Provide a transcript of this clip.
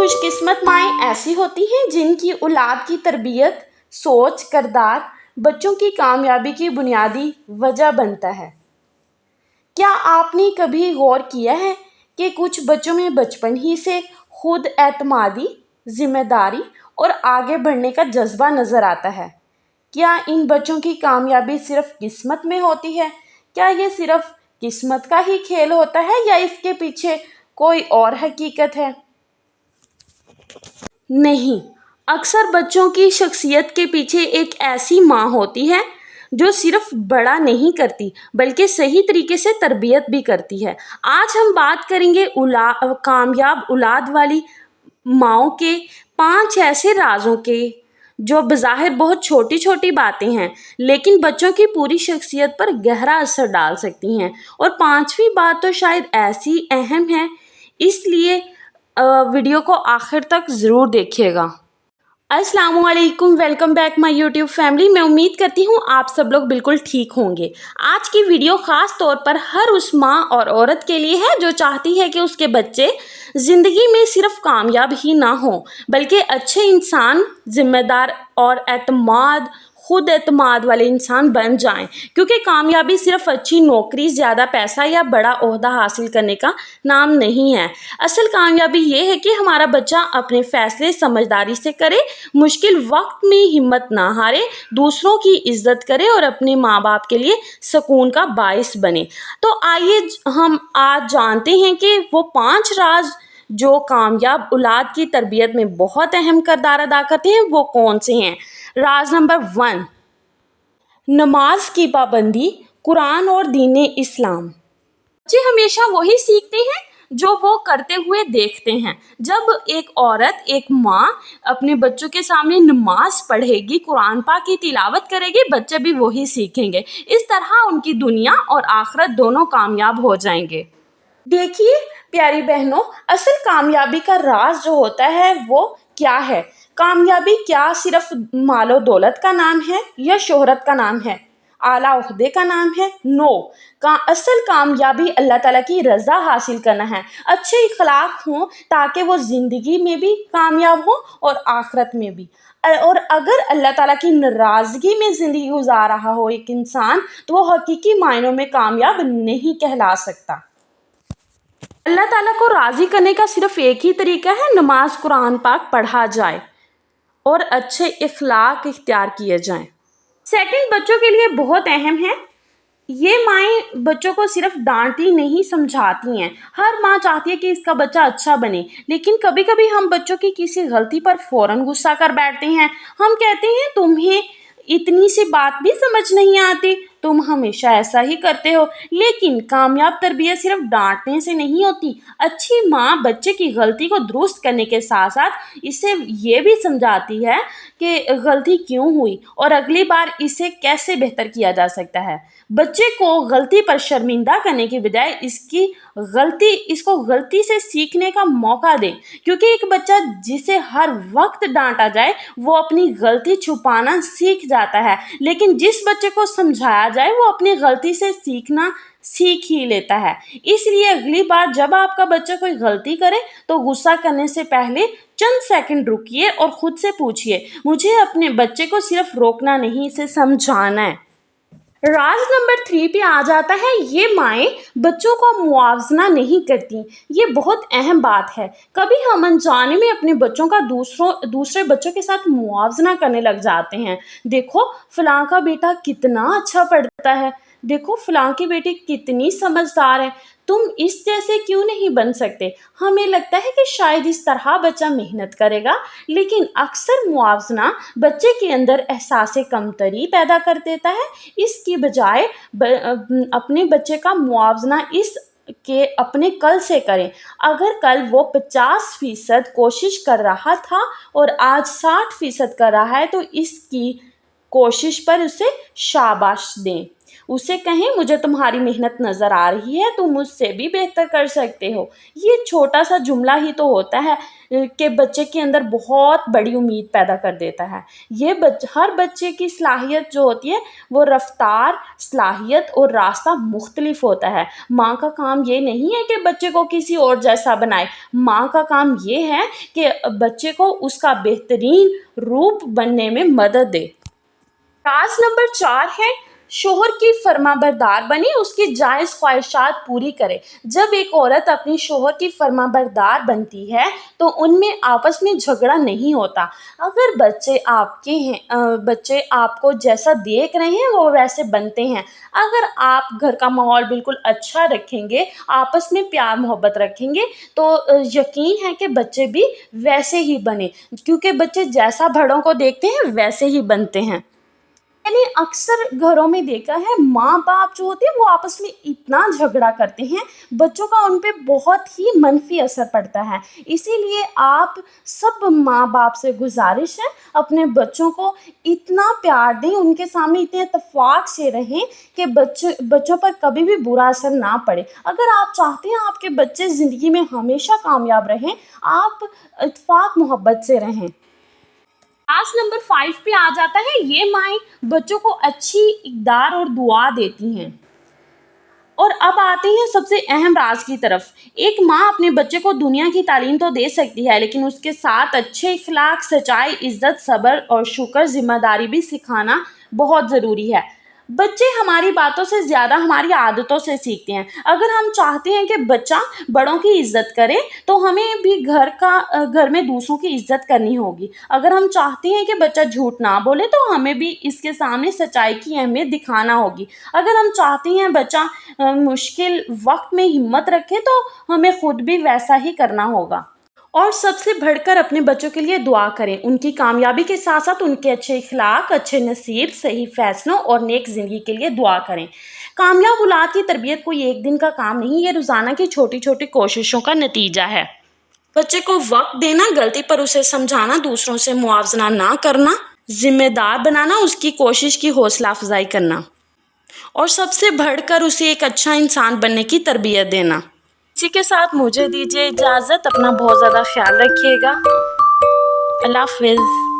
खुशकिस्मत माएँ ऐसी होती हैं जिनकी औलाद की तरबियत, सोच, किरदार बच्चों की कामयाबी की बुनियादी वजह बनता है। क्या आपने कभी गौर किया है कि कुछ बच्चों में बचपन ही से खुद एतमादी, जिम्मेदारी और आगे बढ़ने का जज्बा नज़र आता है? क्या इन बच्चों की कामयाबी सिर्फ किस्मत में होती है? क्या ये सिर्फ किस्मत का ही खेल होता है या इसके पीछे कोई और हकीकत है? नहीं, अक्सर बच्चों की शख्सियत के पीछे एक ऐसी माँ होती है जो सिर्फ बड़ा नहीं करती बल्कि सही तरीके से तरबियत भी करती है। आज हम बात करेंगे कामयाब औलाद वाली माँओं के 5 ऐसे राजों के जो बज़ाहिर बहुत छोटी छोटी बातें हैं लेकिन बच्चों की पूरी शख्सियत पर गहरा असर डाल सकती हैं। और 5वीं बात तो शायद ऐसी अहम है, इसलिए वीडियो को आखिर तक ज़रूर देखिएगा। अस्सलामुअलैकुम, welcome back my YouTube family. मैं उम्मीद करती हूँ आप सब लोग बिल्कुल ठीक होंगे। आज की वीडियो ख़ास तौर पर हर उस माँ और औरत के लिए है जो चाहती है कि उसके बच्चे ज़िंदगी में सिर्फ कामयाब ही ना हों बल्कि अच्छे इंसान, जिम्मेदार और खुद एतमाद वाले इंसान बन जाएं। क्योंकि कामयाबी सिर्फ अच्छी नौकरी, ज़्यादा पैसा या बड़ा ओहदा हासिल करने का नाम नहीं है। असल कामयाबी ये है कि हमारा बच्चा अपने फैसले समझदारी से करे, मुश्किल वक्त में हिम्मत ना हारे, दूसरों की इज्जत करे और अपने माँ बाप के लिए सुकून का बाइस बने। तो आइए हम आज जानते हैं कि वो 5 राज जो कामयाब औलाद की तरबियत में बहुत अहम किरदार अदा करते हैं वो कौन से हैं। राज नंबर 1, नमाज की पाबंदी, कुरान और दीन इस्लाम। बच्चे हमेशा वही सीखते हैं जो वो करते हुए देखते हैं। जब एक औरत, एक माँ अपने बच्चों के सामने नमाज पढ़ेगी, कुरान पाक की तिलावत करेगी, बच्चे भी वही सीखेंगे। इस तरह उनकी दुनिया और आखिरत दोनों कामयाब हो जाएंगे। देखिए प्यारी बहनों, असल कामयाबी का राज जो होता है वो क्या है? कामयाबी क्या सिर्फ मालो दौलत का नाम है या शोहरत का नाम है, आला ओहदे का नाम है? नो, असल कामयाबी अल्लाह ताला की रज़ा हासिल करना है, अच्छे इखलाक हों ताकि वो ज़िंदगी में भी कामयाब हो और आखिरत में भी। और अगर अल्लाह ताला की नाराज़गी में ज़िंदगी गुजार रहा हो एक इंसान तो वो हकीकी मायनों में कामयाब नहीं कहला सकता। अल्लाह ताला को राज़ी करने का सिर्फ एक ही तरीका है, नमाज कुरान पाक पढ़ा जाए और अच्छे इखलाक इख्तियार किए जाएं। सेकंड, बच्चों के लिए बहुत अहम है। ये माएँ बच्चों को सिर्फ डांटती नहीं, समझाती हैं। हर माँ चाहती है कि इसका बच्चा अच्छा बने, लेकिन कभी कभी हम बच्चों की किसी गलती पर फौरन गुस्सा कर बैठते हैं। हम कहते हैं तुम्हें इतनी सी बात भी समझ नहीं आती, तुम हमेशा ऐसा ही करते हो। लेकिन कामयाब तरबियत सिर्फ डांटने से नहीं होती। अच्छी माँ बच्चे की गलती को दुरुस्त करने के साथ साथ इसे ये भी समझाती है कि गलती क्यों हुई और अगली बार इसे कैसे बेहतर किया जा सकता है। बच्चे को गलती पर शर्मिंदा करने की बजाय इसको गलती से सीखने का मौका दें, क्योंकि एक बच्चा जिसे हर वक्त डांटा जाए वो अपनी गलती छुपाना सीख जाता है, लेकिन जिस बच्चे को समझाया जाए वो अपनी गलती से सीखना सीख ही लेता है। इसलिए अगली बार जब आपका बच्चा कोई गलती करे तो गुस्सा करने से पहले चंद सेकंड रुकिए और खुद से पूछिए, मुझे अपने बच्चे को सिर्फ रोकना नहीं, इसे समझाना है। राज नंबर 3 पे आ जाता है, ये माएँ बच्चों को मुआवजा नहीं करती। ये बहुत अहम बात है। कभी हम अनजाने में अपने बच्चों का दूसरे बच्चों के साथ मुआवजा करने लग जाते हैं। देखो फलां का बेटा कितना अच्छा पढ़ता है, देखो फलां की बेटी कितनी समझदार है, तुम इस जैसे क्यों नहीं बन सकते? हमें लगता है कि शायद इस तरह बच्चा मेहनत करेगा, लेकिन अक्सर मुआवजा बच्चे के अंदर एहसास कमतरी पैदा कर देता है। इसकी बजाय अपने बच्चे का मुआवजा के अपने कल से करें। अगर कल वो 50% कोशिश कर रहा था और आज 60% कर रहा है तो इसकी कोशिश पर उसे शाबाश दें। उसे कहें मुझे तुम्हारी मेहनत नज़र आ रही है, तुम मुझसे भी बेहतर कर सकते हो। ये छोटा सा जुमला ही तो होता है कि बच्चे के अंदर बहुत बड़ी उम्मीद पैदा कर देता है। हर बच्चे की सलाहियत जो होती है वो रफ्तार, सलाहियत और रास्ता मुख्तलिफ होता है। माँ का काम ये नहीं है कि बच्चे को किसी और जैसा बनाए, माँ का काम ये है कि बच्चे को उसका बेहतरीन रूप बनने में मदद दे। राज नंबर 4 है, शोहर की फर्माबरदार बने, उसकी जायज़ ख्वाहिशात पूरी करे। जब एक औरत अपनी शोहर की फर्माबरदार बनती है तो उनमें आपस में झगड़ा नहीं होता। अगर बच्चे आपको जैसा देख रहे हैं वो वैसे बनते हैं। अगर आप घर का माहौल बिल्कुल अच्छा रखेंगे, आपस में प्यार मोहब्बत रखेंगे तो यकीन है कि बच्चे भी वैसे ही बने, क्योंकि बच्चे जैसा बड़ों को देखते हैं वैसे ही बनते हैं। मैंने अक्सर घरों में देखा है, माँ बाप जो होते हैं वो आपस में इतना झगड़ा करते हैं, बच्चों का उन पे बहुत ही मनफी असर पड़ता है। इसीलिए आप सब माँ बाप से गुजारिश है, अपने बच्चों को इतना प्यार दें, उनके सामने इतने इत्तेफाक से रहें कि बच्चों पर कभी भी बुरा असर ना पड़े। अगर आप चाहते हैं आपके बच्चे ज़िंदगी में हमेशा कामयाब रहें, आप इत्तेफाक मोहब्बत से रहें। क्लास नंबर 5 पे आ जाता है, ये माएँ बच्चों को अच्छी इक़दार और दुआ देती हैं। और अब आते हैं सबसे अहम राज की तरफ। एक माँ अपने बच्चे को दुनिया की तालीम तो दे सकती है, लेकिन उसके साथ अच्छे इखलाक, सच्चाई, इज़्ज़त, सब्र और शुक्र, ज़िम्मेदारी भी सिखाना बहुत ज़रूरी है। बच्चे हमारी बातों से ज़्यादा हमारी आदतों से सीखते हैं। अगर हम चाहते हैं कि बच्चा बड़ों की इज़्ज़त करे तो हमें भी घर में दूसरों की इज़्ज़त करनी होगी। अगर हम चाहते हैं कि बच्चा झूठ ना बोले तो हमें भी इसके सामने सच्चाई की अहमियत दिखाना होगी। अगर हम चाहते हैं बच्चा मुश्किल वक्त में हिम्मत रखे तो हमें खुद भी वैसा ही करना होगा। और सबसे बढ़कर अपने बच्चों के लिए दुआ करें। उनकी कामयाबी के साथ साथ उनके अच्छे इखलाक, अच्छे नसीब, सही फैसलों और नेक ज़िंदगी के लिए दुआ करें। कामयाब औलाद की तरबियत कोई एक दिन का काम नहीं, ये रोज़ाना की छोटी छोटी कोशिशों का नतीजा है। बच्चे को वक्त देना, गलती पर उसे समझाना, दूसरों से मुआवजा ना करना, जिम्मेदार बनाना, उसकी कोशिश की हौसला अफजाई करना और सबसे बढ़कर उसे एक अच्छा इंसान बनने की तरबियत देना। इसी के साथ मुझे दीजिए इजाज़त। अपना बहुत ज़्यादा ख्याल रखिएगा। अल्लाह हाफ़िज़।